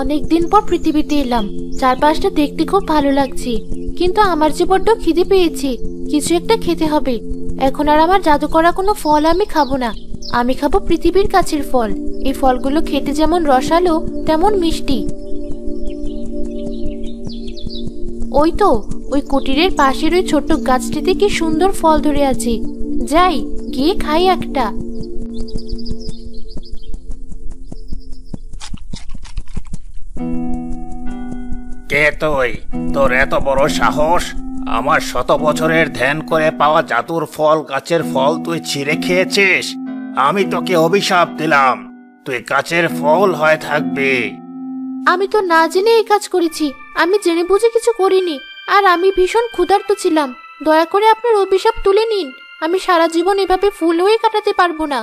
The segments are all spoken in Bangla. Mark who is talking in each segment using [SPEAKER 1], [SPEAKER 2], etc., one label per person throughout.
[SPEAKER 1] অনেকদিন পর পৃথিবীতে এলাম। চারপাশটা দেখতে খুব ভালো লাগছে, কিন্তু আমার যে বড্ড খিদে পেয়েছে। কিছু একটা খেতে হবে। এখন আর আমার জাদু করা কোনো ফল আমি খাবো না। আমি খাবো পৃথিবীর কাছের ফল। এই ফলগুলো খেতে যেমন রসালো তেমন মিষ্টি। ওই তো, ওই কুটিরের পাশের ওই ছোট্ট গাছটিতে কি সুন্দর ফল ধরে আছে। যাই, গিয়ে খাই একটা।
[SPEAKER 2] কে তুই? তোর এত বড় সাহস! আমার শত বছরের ধ্যান করে পাওয়া জাদুর ফল গাছের ফল তুই ছিঁড়ে খেয়েছিস? আমি তোকে অভিশাপ দিলাম, তুই গাছের ফল হয়ে থাকবি।
[SPEAKER 1] আমি তো না জেনে এই কাজ করেছি। আমি জেনে বুঝে কিছু করিনি। আর আমি ভীষণ ক্ষুধার্ত ছিলাম। দয়া করে আপনার অভিশাপ তুলে নিন। আমি সারা জীবন এভাবে ফুল হয়ে কাটাতে পারবো না।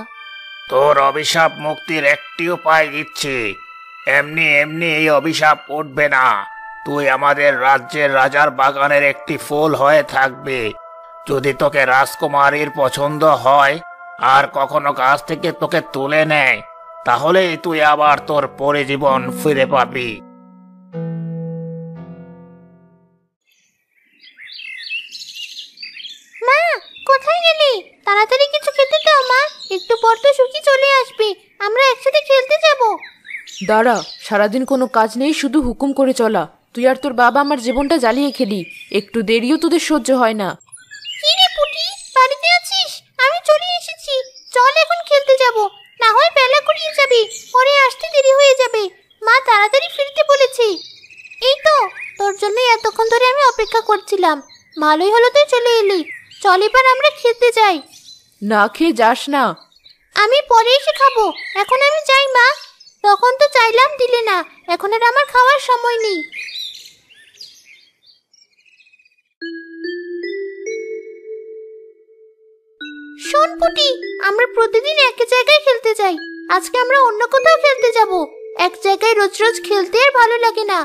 [SPEAKER 2] তোর অভিশাপ মুক্তির একটি উপায় দিচ্ছি। এমনি এমনি এই অভিশাপ উঠবে না। তুই আমাদের রাজ্যের রাজার বাগানের একটি ফুল হয়ে থাকবি। যদি তোকে রাজকুমারীর পছন্দ হয় আর কখনো গাছ থেকে তোকে তুলে নেয়, তাহলেই তুই আবার তোর পরিজীবন ফিরে পাবি।
[SPEAKER 1] মা, কোথায় গেলি? তাড়াতাড়ি কিছু খেতে দাও মা। একটু পর তো সুখী চলে আসবে। আমরা একসাথে খেলতে যাব।
[SPEAKER 3] দাঁড়া, সারাদিন কোনো কাজ নেই, শুধু হুকুম করে চলা। তুই আর তোর বাবা আমার জীবনটা জ্বালিয়ে খেলি। একটু দেরিও তোদের সহ্য হয় না।
[SPEAKER 1] কি রে পুটি, বাড়িতে আছিস? আমি চলে এসেছি। চল এখন খেলতে যাব, না হয় বেলা গড়িয়ে যাবে, পরে আসতে দেরি হয়ে যাবে। মা তাড়াতাড়ি ফিরতে বলেছে। এই তো, তোর জন্য এতক্ষণ ধরে আমি অপেক্ষা করছিলাম। ভালোই হলো তুই চলে এলি। চল এবার আমরা খেলতে যাই।
[SPEAKER 3] না খেয়ে যাস না।
[SPEAKER 1] আমি পরে এসে খাবো, এখন আমি যাই মা। তখন তো চাইলাম দিলে না, এখন আর আমার খাওয়ার সময় নেই। শোন পুটি, আমরা প্রতিদিন একই জায়গায় খেলতে যাই। আজকে আমরা অন্য কোথাও খেলতে যাব। এক জায়গায় রোজ রোজ খেলতে আর ভালো লাগে না।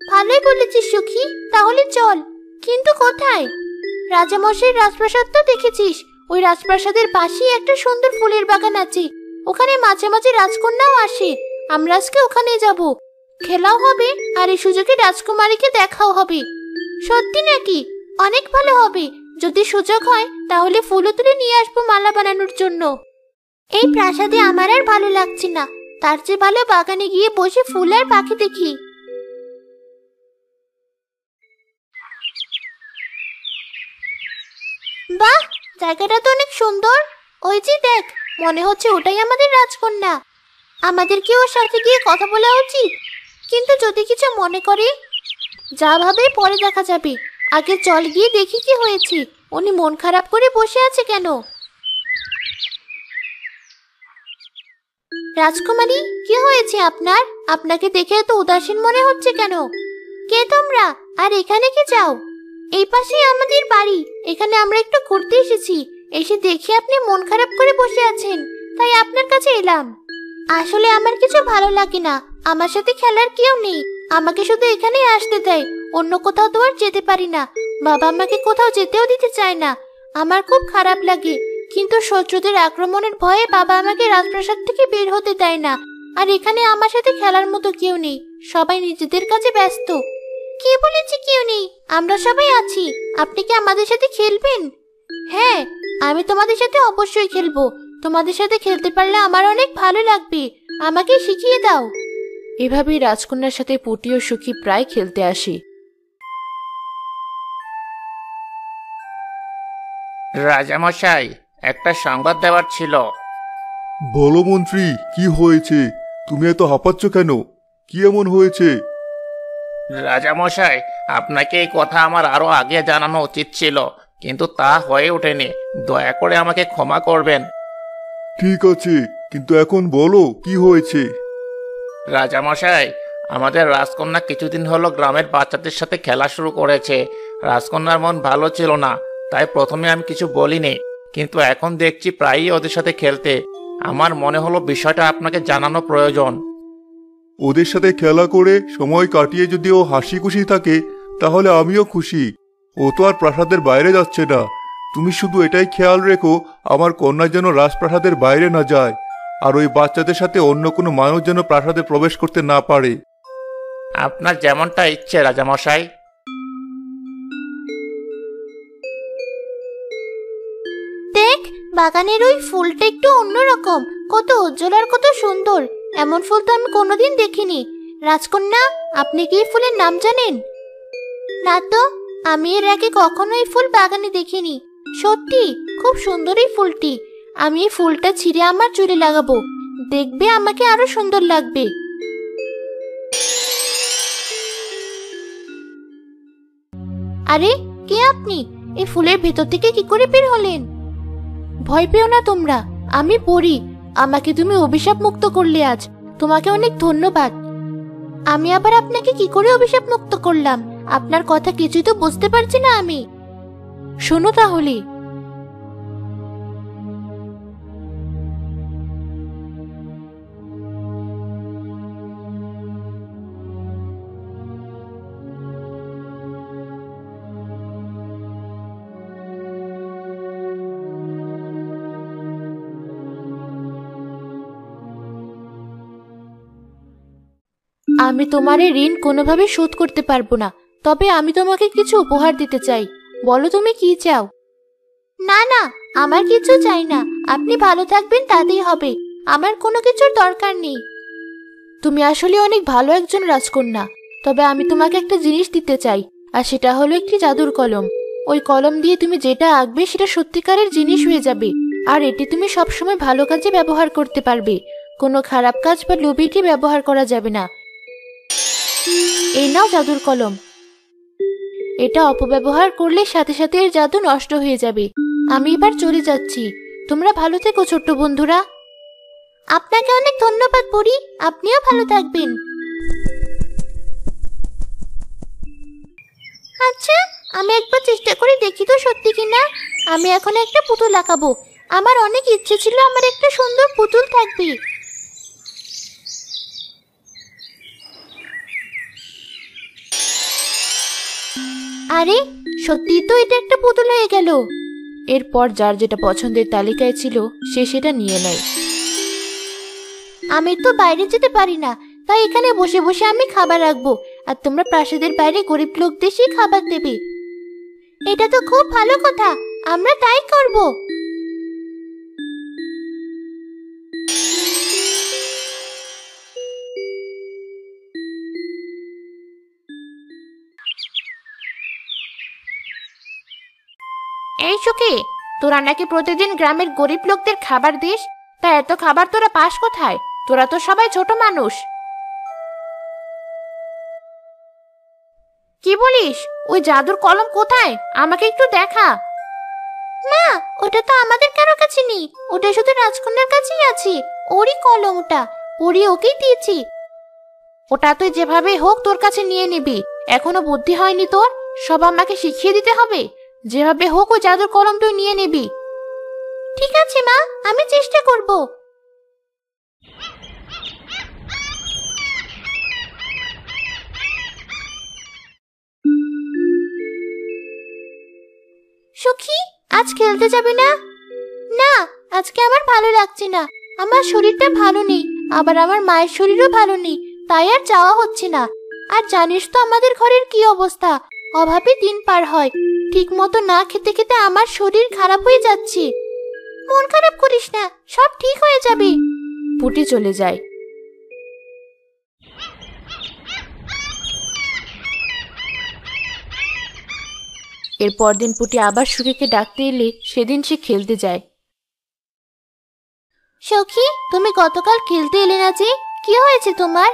[SPEAKER 1] ভালোই বলেছিস সখী, তাহলে চল। কিন্তু কোথায়? রাজামশাইয়ের রাজপ্রাসাদ তো দেখেছিস। ওই রাজপ্রাসাদের পাশেই একটা সুন্দর ফুলের বাগান আছে। ওখানে মাঝে মাঝে রাজকন্যাও আসে। আমরা আজকে ওখানে যাব। খেলাও হবে আর এই সুযোগে রাজকুমারীকে দেখাও হবে। সত্যি নাকি? অনেক ভালো হবে। যদি সুযোগ হয় তাহলে ফুলও তুলে নিয়ে আসবো মালা বানানোর জন্য। এই প্রাসাদে আমার আর ভালো লাগছে না। তার চেয়ে ভালো বাগানে গিয়ে বসে ফুল আর পাখি দেখি। বাহ, জায়গাটা তো অনেক সুন্দর। ওই যে দেখ, মনে হচ্ছে ওটাই আমাদের রাজকন্যা। আমাদের কি ওর সাথে গিয়ে কথা বলা উচিত? কিন্তু যদি কিছু মনে করে? যা ভাবে পরে দেখা যাবে। আগে চল গিয়ে দেখি কি হয়েছে। উনি মন খারাপ করে বসে আছে কেন? রাজকুমারী, কি হয়েছে আপনার? আপনাকে দেখে এত উদাসীন মনে হচ্ছে কেন? কে তোমরা, আর এখানে কি চাও? এই পাশেই আমাদের বাড়ি। এখানে আমরা একটু ঘুরতে এসেছি। এসে দেখি আপনি মন খারাপ করে বসে আছেন, তাই আপনার কাছে এলাম। আসলে আমার কিছু ভালো লাগে না। আমার সাথে খেলার কেউ নেই। আমাকে শুধু এখানেই আসতে দেয়, অন্য কোথাও তো আর যেতে পারি না। বাবা আমাকে কোথাও যেতেও দিতে চায় না। আমার খুব খারাপ লাগে, কিন্তু শত্রুদের আক্রমণের ভয়ে বাবা আমাকে রাজপ্রাসাদ থেকে বের হতে দেয় না। আর এখানে আমার সাথে খেলার মতো কেউ নেই। সবাই নিজেদের কাজে ব্যস্ত। কে বলেছে কেউ নেই? আমরা সবাই আছি। আপনি কি আমাদের সাথে খেলবেন? হ্যাঁ, আমি তোমাদের সাথে অবশ্যই খেলবো। তোমাদের সাথে খেলতে পারলে আমার অনেক ভালো লাগবে। আমাকে শিখিয়ে দাও।
[SPEAKER 3] এভাবেই রাজকন্যার সাথে পুটি ও সুখী প্রায় খেলতে আসে।
[SPEAKER 2] রাজামশাই, একটা সংবাদ দেওয়ার ছিল।
[SPEAKER 4] বলো মন্ত্রী, কি হয়েছে? তুমি এত হাঁপাচ্ছ কেন? কি এমন হয়েছে?
[SPEAKER 2] রাজামশাই, আপনাকে এই কথা আমার আরো আগে জানানো উচিত ছিল, কিন্তু তা হয়ে ওঠেনি। দয়া করে আমাকে ক্ষমা করবেন।
[SPEAKER 4] ঠিক আছে, কিন্তু এখন বলো কি হয়েছে?
[SPEAKER 2] রাজামশাই, আমাদের রাজকন্যা কিছুদিন হলো গ্রামের বাচ্চাদের সাথে খেলা শুরু করেছে। রাজকন্যার মন ভালো ছিল না, তাই প্রথমে আমি কিছু বলিনি, কিন্তু এখন দেখছি প্রায়ই ওদের সাথে খেলতে। আমার মনে হলো বিষয়টা আপনাকে জানানো প্রয়োজন।
[SPEAKER 4] ওদের সাথে খেলা করে সময় কাটিয়ে যদি ও হাসি খুশি থাকে তাহলে আমিও খুশি। ও তো আর প্রাসাদের বাইরে যাচ্ছে না। তুমি শুধু এটাই খেয়াল রেখো আমার কন্যা যেন রাজপ্রাসাদের বাইরে না যায়। আর ওই বাচ্চাদের সাথে অন্য কোনো মানুষ যেন প্রাসাদে প্রবেশ করতে না পারে।
[SPEAKER 2] আপনার যেমনটা ইচ্ছে রাজামশাই।
[SPEAKER 1] দেখ, বাগানের ওই ফুলটা একটু অন্যরকম, কত উজ্জ্বল আর কত সুন্দর। এমন ফুল তো আমি কোনোদিন দেখিনি। রাজকন্যা, আপনি কি এই ফুলের নাম জানেন? না তো, আমি এর আগে কখনো এই ফুল বাগানে দেখিনি। সত্যি খুব সুন্দর এই ফুলটি। আমি এই ফুলটা ছিঁড়ে আমার চুলে লাগাবো, দেখবে আমাকে আরো সুন্দর লাগবে। আরে, কে আপনি? এই ফুলের ভেতর থেকে কি করে বের হলেন? ভয় পেও না তোমরা, আমি পড়ি। আমাকে তুমি অভিশাপ মুক্ত করলে আজ, তোমাকে অনেক ধন্যবাদ। আমি আবার আপনাকে কি করে অভিশাপ মুক্ত করলাম? আপনার কথা কিছুই তো বুঝতে পারছি না আমি। শোনো তাহলে। আমি তোমার এই ঋণ কোনোভাবে শোধ করতে পারবো না, তবে আমি তোমাকে কিছু উপহার দিতে চাই। বলো তুমি কি চাও? না না, আমার কিছু চাই না। আপনি ভালো থাকবেন তাতেই হবে, আমার কোনো কিছুর দরকার নেই। তুমি আসলে অনেক ভালো একজন রাজকন্যা, তবে আমি তোমাকে একটা জিনিস দিতে চাই, আর সেটা হলো একটি জাদুর কলম। ওই কলম দিয়ে তুমি যেটা আঁকবে সেটা সত্যিকারের জিনিস হয়ে যাবে, আর এটি তুমি সবসময় ভালো কাজে ব্যবহার করতে পারবে। কোনো খারাপ কাজ বা লোভীকে ব্যবহার করা যাবে না। এই নাও জাদুর কলম। এটা অপব্যবহার করলে সাথে সাথে এর জাদু নষ্ট হয়ে যাবে। আমি এবার চলে যাচ্ছি, তোমরা ভালো থেকো ছোট্ট বন্ধুরা। আপনাকে অনেক ধন্যবাদ পরি, আপনিও ভালো থাকবেন। আচ্ছা, আমি একবার চেষ্টা করে দেখি তো সত্যি কিনা। আমি এখন একটা পুতুল আঁকাবো। আমার অনেক ইচ্ছে ছিল আমার একটা সুন্দর পুতুল থাকবে। আরে, সত্যি তো এটা একটা পুতুল হয়ে গেল।
[SPEAKER 3] এরপর যার যেটা পছন্দের তালিকায় ছিল সে সেটা নিয়ে নেয়।
[SPEAKER 1] আমি তো বাইরে যেতে পারি না, তাই এখানে বসে বসে আমি খাবার রাখবো, আর তোমরা প্রাসাদের বাইরে গরিব লোকদের সেই খাবার দেবে। এটা তো খুব ভালো কথা, আমরা তাই করব। এই সুখী, তোরা নাকি প্রতিদিন গ্রামের গরিব লোকদের খাবার দিস, তা এত খাবার তোরা পাস কোথায়? তোরা তো সবাই ছোট মানুষ। কি বলিস? ওই জাদুর কলম কোথায়? আমাকে একটু দেখা। মা, ওটা তো আমাদের কারো কাছে নেই, ওটা শুধু রাজকন্যার কাছেই আছে। ওরই কলম ওটা, ওরই ওকেই দিয়েছি। ওটা তুই যেভাবে হোক তোর কাছে নিয়ে নিবি। এখনো বুদ্ধি হয়নি তোর? সব আমাকে শিখিয়ে দিতে হবে। যেভাবে হোক ওই জাদুর কলম তুই নিয়ে নিবি। ঠিক আছে মা, আমি চেষ্টা করব। সুখী, আজ খেলতে যাবি না? না, আজকে আমার ভালো লাগছে না। আমার শরীরটা ভালো নেই, আবার আমার মায়ের শরীরও ভালো নেই, তাই আর যাওয়া হচ্ছে না। আর জানিস তো আমাদের ঘরের কি অবস্থা, অভাবে দিন পার হয়। ঠিক মতো না খেতে খেতে আমার শরীর খারাপ হয়ে যাচ্ছে। মন খারাপ করিস না, সব ঠিক হয়ে যাবে।
[SPEAKER 3] পুটি চলে যায়। এর পরদিন পুটি আবার সুখীকে ডাকতে এলে সেদিন সে খেলতে যায়।
[SPEAKER 1] সখী, তুমি গতকাল খেলতে এলে না যে, কি হয়েছে তোমার?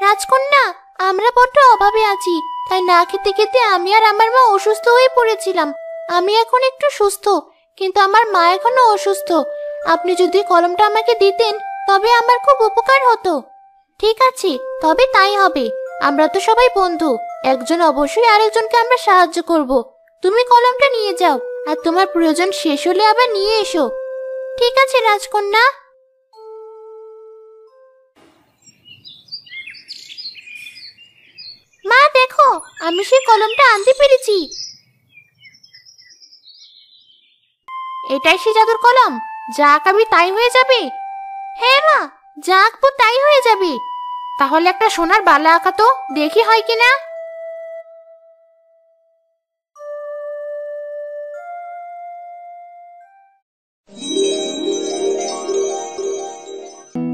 [SPEAKER 1] রাজকন্যা, আমরা বড্ড অভাবে আছি, তাই না খেতে খেতে আমি আর আমার মা অসুস্থ হয়ে পড়েছিলাম। আমি এখন একটু সুস্থ, কিন্তু আমার মা এখনো অসুস্থ। আপনি যদি কলমটা আমাকে দিতেন তবে আমার খুব উপকার হতো। ঠিক আছে, তবে তাই হবে। আমরা তো সবাই বন্ধু, একজন অবশ্যই আরেকজনকে আমরা সাহায্য করব। তুমি কলমটা নিয়ে যাও, আর তোমার প্রয়োজন শেষ হলে আবার নিয়ে এসো। ঠিক আছে রাজকন্যা। মা দেখো, আমি সেই কলমটা আনতে পেরেছি। এটাই সে জাদুর কলম, যা আঁকাবি তাই হয়ে যাবে? হ্যাঁ মা, যা আঁকবো তাই হয়ে যাবে। তাহলে একটা সোনার বালা আঁকা তো, দেখি হয় কিনা।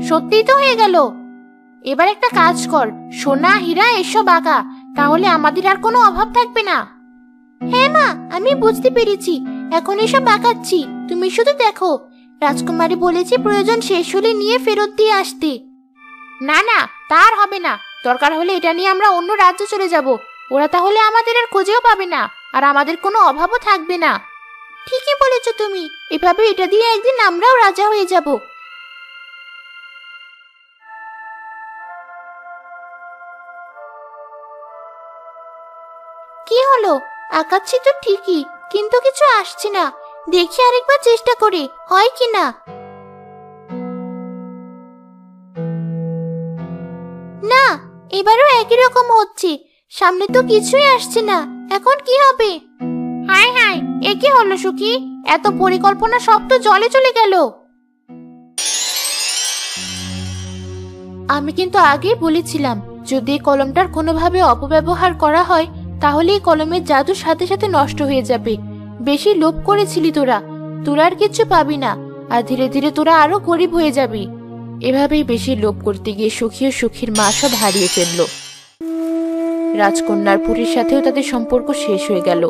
[SPEAKER 1] সত্যিই তো হয়ে গেল। এবার একটা কাজ কর, সোনা হীরা এসব আঁকা, তাহলে আমাদের আর কোনো অভাব থাকবে না। হ্যাঁ মা, আমি বুঝতে পেরেছি, এখন এসব আঁকাচ্ছি, তুমি শুধু দেখো। রাজকুমারী বলেছে প্রয়োজন শেষ হলে নিয়ে ফেরত দিয়ে আসতে। না না, তার হবে না। দরকার হলে এটা নিয়ে আমরা অন্য রাজ্যে চলে যাব। ওরা তাহলে আমাদের আর খুঁজেও পাবে না, আর আমাদের কোনো অভাবও থাকবে না। ঠিকই বলেছো তুমি, এভাবে এটা দিয়ে একদিন আমরাও রাজা হয়ে যাব। কি হলো? আঁকাচ্ছি তো ঠিকই, কিন্তু কিছু আসছে না। দেখি আরেকবার চেষ্টা করি, হয় কি না। না, এবারও একই রকম হচ্ছে। সামনে তো কিছুই আসছে না, এখন কি হবে? হায় হায়, এ কি হলো সুখী? এত পরিকল্পনা সব তো জলে চলে গেল। আমি কিন্তু আগেই বলেছিলাম, যদি এই কলমটার কোনোভাবে অপব্যবহার করা হয় তাহলে এই কলমের জাদু সাথে সাথে নষ্ট হয়ে যাবে। বেশি লোভ করেছিলি তোরা, তোরা আর কিচ্ছু পাবি না, আর ধীরে ধীরে তোরা আরো গরিব হয়ে যাবি। এভাবেই বেশি লোভ করতে গিয়ে সুখী ও সুখীর মা সব হারিয়ে ফেলল। রাজকন্যার পুরীর সাথেও তাদের সম্পর্ক শেষ হয়ে গেল।